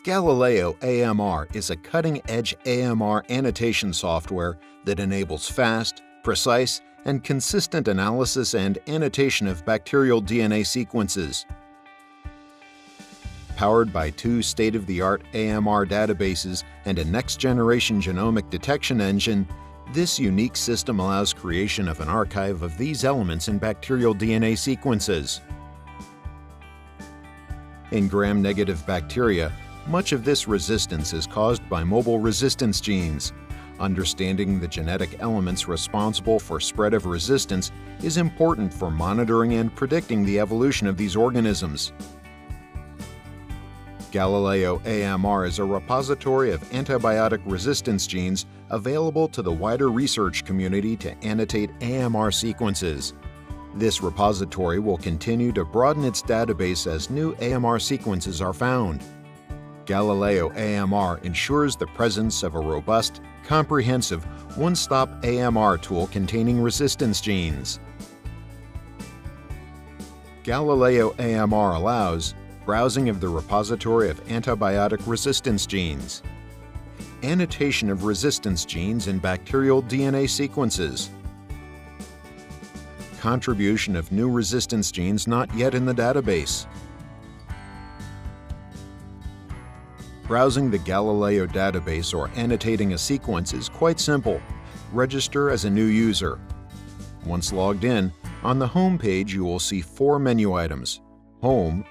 Galileo AMR is a cutting-edge AMR annotation software that enables fast, precise, and consistent analysis and annotation of bacterial DNA sequences. Powered by two state-of-the-art AMR databases and a next-generation genomic detection engine, this unique system allows creation of an archive of these elements in bacterial DNA sequences. In gram-negative bacteria, much of this resistance is caused by mobile resistance genes. Understanding the genetic elements responsible for spread of resistance is important for monitoring and predicting the evolution of these organisms. Galileo AMR is a repository of antibiotic resistance genes available to the wider research community to annotate AMR sequences. This repository will continue to broaden its database as new AMR sequences are found. Galileo AMR ensures the presence of a robust, comprehensive, one-stop AMR tool containing resistance genes. Galileo AMR allows browsing of the repository of antibiotic resistance genes, annotation of resistance genes in bacterial DNA sequences, contribution of new resistance genes not yet in the database. Browsing the Galileo database or annotating a sequence is quite simple. Register as a new user. Once logged in, on the home page you will see four menu items: Home,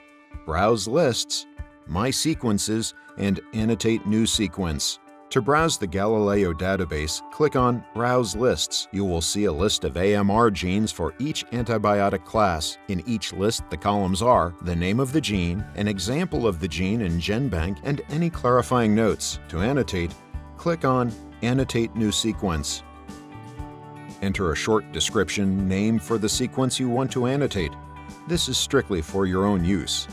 Browse Lists, My Sequences, and Annotate New Sequence. To browse the Galileo database, click on Browse Lists. You will see a list of AMR genes for each antibiotic class. In each list, the columns are the name of the gene, an example of the gene in GenBank, and any clarifying notes. To annotate, click on Annotate New Sequence. Enter a short description, name for the sequence you want to annotate. This is strictly for your own use.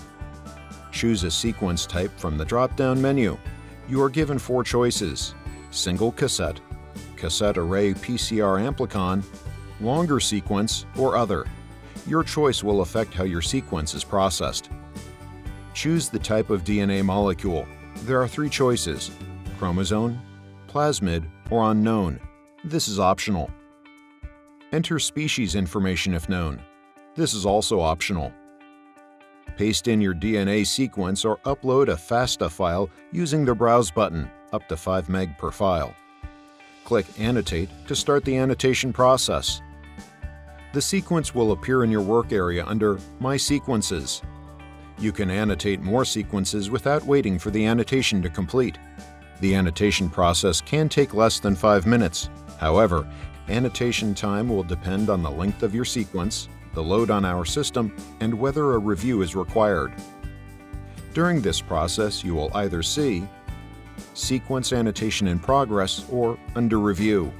Choose a sequence type from the drop-down menu. You are given four choices: single cassette, cassette array PCR amplicon, longer sequence, or other. Your choice will affect how your sequence is processed. Choose the type of DNA molecule. There are three choices: chromosome, plasmid, or unknown. This is optional. Enter species information if known. This is also optional. Paste in your DNA sequence or upload a FASTA file using the Browse button, up to 5 MB per file. Click Annotate to start the annotation process. The sequence will appear in your work area under My Sequences. You can annotate more sequences without waiting for the annotation to complete. The annotation process can take less than 5 minutes. However, annotation time will depend on the length of your sequence, the load on our system, and whether a review is required. During this process, you will either see Sequence Annotation in Progress or Under Review.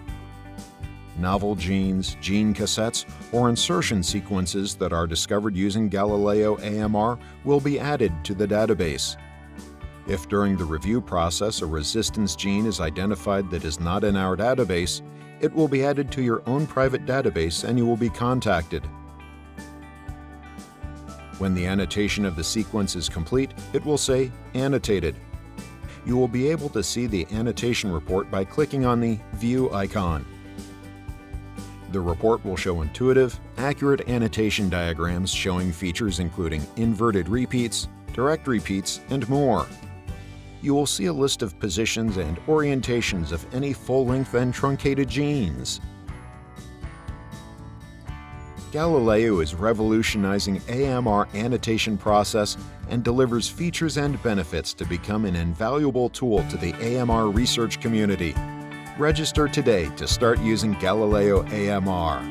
Novel genes, gene cassettes, or insertion sequences that are discovered using Galileo AMR will be added to the database. If during the review process a resistance gene is identified that is not in our database, it will be added to your own private database and you will be contacted. When the annotation of the sequence is complete, it will say Annotated. You will be able to see the annotation report by clicking on the View icon. The report will show intuitive, accurate annotation diagrams showing features including inverted repeats, direct repeats, and more. You will see a list of positions and orientations of any full-length and truncated genes. Galileo is revolutionizing AMR annotation process and delivers features and benefits to become an invaluable tool to the AMR research community. Register today to start using Galileo AMR.